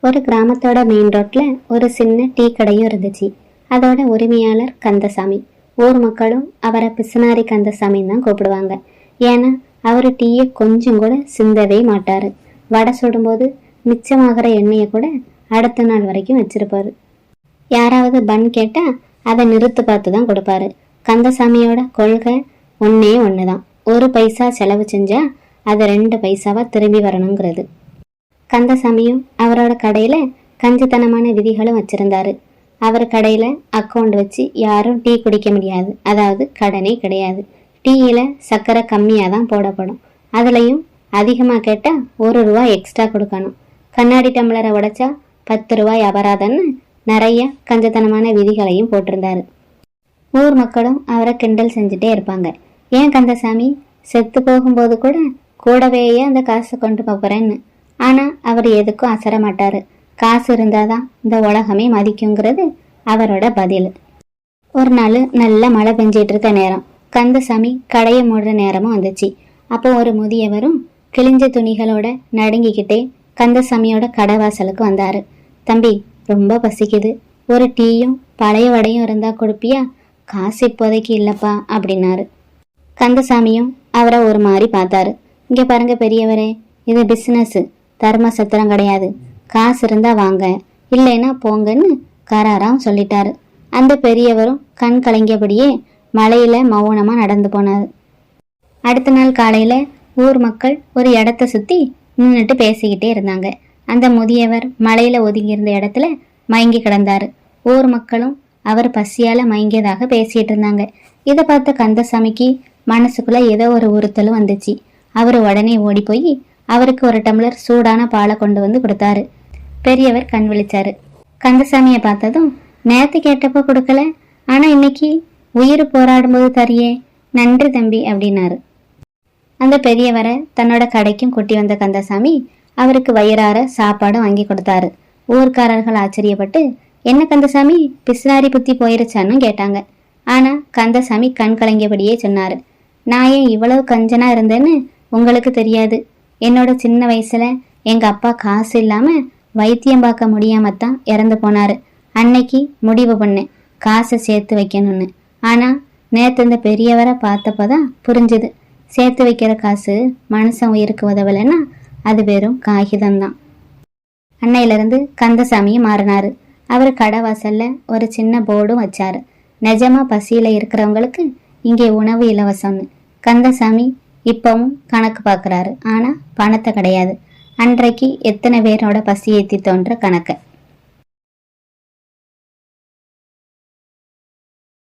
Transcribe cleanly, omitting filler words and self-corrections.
ஒரு கிராமத்தோட மெயின் ரோட்ல ஒரு சின்ன டீ கடையும் இருந்துச்சு. அதோட உரிமையாளர் கந்தசாமி. ஊர் மக்களும் அவரை பிசுனாரி கந்தசாமின்னு தான் கூப்பிடுவாங்க. ஏன்னா அவர் டீயை கொஞ்சம் கூட சிந்தவே மாட்டாரு. வடை சுடும்போது மிச்சமாகிற எண்ணெயை கூட அடுத்த நாள் வரைக்கும் வச்சிருப்பாரு. யாராவது பன் கேட்டா அதை நிறுத்து பார்த்து தான் கொடுப்பாரு. கந்தசாமியோட கொள்கை ஒன்னே ஒண்ணுதான், ஒரு பைசா செலவு செஞ்சா அது 2 பைசாவா திரும்பி வரணுங்கிறது. கந்தசாமியும் அவரோட கடையில கஞ்சித்தனமான விதிகளும் வச்சிருந்தாரு. அவர் கடையில அக்கௌண்ட் வச்சு யாரும் டீ குடிக்க முடியாது, அதாவது கடனே கிடையாது. டீயில சர்க்கரை கம்மியாக தான் போடப்படும், அதுலயும் அதிகமாக கேட்டால் 1 ரூபா எக்ஸ்ட்ரா கொடுக்கணும். கண்ணாடி டம்ளரை உடைச்சா 10 ரூபாய் அபராதம்னு நிறைய கஞ்சத்தனமான விதிகளையும் போட்டிருந்தாரு. ஊர் மக்களும் அவரை கிண்டல் செஞ்சுட்டே இருப்பாங்க. ஏன் கந்தசாமி செத்து போகும்போது கூட கூடவேயே அந்த காசை கொண்டு போறேன்னு. ஆனா அவர் எதுக்கும் அசர மாட்டாரு. காசு இருந்தாதான் இந்த உலகமே மதிக்குங்கிறது அவரோட பதில். ஒரு நாள் நல்ல மழை பெஞ்சிட்டு இருக்க நேரம், கந்தசாமி கடையை மூடுற நேரமும் வந்துச்சு. அப்போ ஒரு முதியவரும் கிழிஞ்ச துணிகளோட நடுங்கிக்கிட்டே கந்தசாமியோட கடை வாசலுக்கு வந்தாரு. தம்பி, ரொம்ப பசிக்குது, ஒரு டீயும் பழைய வடையும் இருந்தா கொடுப்பியா? காசு இப்போதைக்கு இல்லப்பா அப்படின்னாரு. கந்தசாமியும் அவரை ஒரு மாதிரி பார்த்தாரு. இங்க பாருங்க பெரியவரே, இது பிசினஸ், தர்ம சத்திரம் கிடையாது. காசு இருந்தா வாங்க, இல்லைன்னா போங்கன்னு கராராம் சொல்லிட்டாரு. அந்த பெரியவரும் கண் கலங்கியபடியே மலையில மௌனமா நடந்து போனாரு. அடுத்த நாள் காலையில ஊர் மக்கள் ஒரு இடத்த சுத்தி நின்றுட்டு பேசிக்கிட்டே இருந்தாங்க. அந்த முதியவர் மலையில ஒதுங்கி இருந்த இடத்துல மயங்கி கிடந்தாரு. ஊர் மக்களும் அவர் பசியால மயங்கியதாக பேசிட்டு இருந்தாங்க. இதை பார்த்த கந்தசாமிக்கு மனசுக்குள்ள ஏதோ ஒரு உறுத்தலும் வந்துச்சு. அவர் உடனே ஓடி போய் அவருக்கு ஒரு டம்ளர் சூடான பாலை கொண்டு வந்து கொடுத்தாரு. பெரியவர் கண் விழிச்சாரு. கந்தசாமியை பார்த்ததும், நேத்து கேட்டப்போ கொடுக்கல, ஆனா இன்னைக்கு உயிர் போராடும்போது தரியே, நன்றி தம்பி அப்படின்னாரு. அந்த பெரியவரை தன்னோட கடைக்கும் கூட்டி வந்த கந்தசாமி அவருக்கு வயிறார சாப்பாடும் வாங்கி கொடுத்தாரு. ஊர்க்காரர்கள் ஆச்சரியப்பட்டு, என்ன கந்தசாமி பிசுனாரி புத்தி போயிருச்சான்னு கேட்டாங்க. ஆனா கந்தசாமி கண் கலங்கியபடியே சொன்னாரு, நான் ஏன் இவ்வளவு கஞ்சனா இருந்தேன்னு உங்களுக்கு தெரியாது. என்னோட சின்ன வயசுல எங்க அப்பா காசு இல்லாம வைத்தியம் பார்க்க முடியாமத்தான் இறந்து போனாரு. அன்னைக்கு முடிவு பண்ணேன் காசை சேர்த்து வைக்கணும்னு. ஆனா நேத்து இந்த பெரியவரை பார்த்தப்பதான் புரிஞ்சுது, சேர்த்து வைக்கிற காசு மனுஷன் உயிருக்கு உதவலைன்னா அது வெறும் காகிதம்தான். அன்னையிலிருந்து கந்தசாமியும் மாறினாரு. அவர் கடை வாசல்ல ஒரு சின்ன போர்டும் வச்சாரு, நிஜமா பசியில இருக்கிறவங்களுக்கு இங்கே உணவு இலவசம்னு. கந்தசாமி இப்பவும் கணக்கு பார்க்குறாரு, ஆனா பணத்தை கிடையாது, அன்றைக்கு எத்தனை பேரோட பசி ஏற்றி தோன்ற கணக்கு.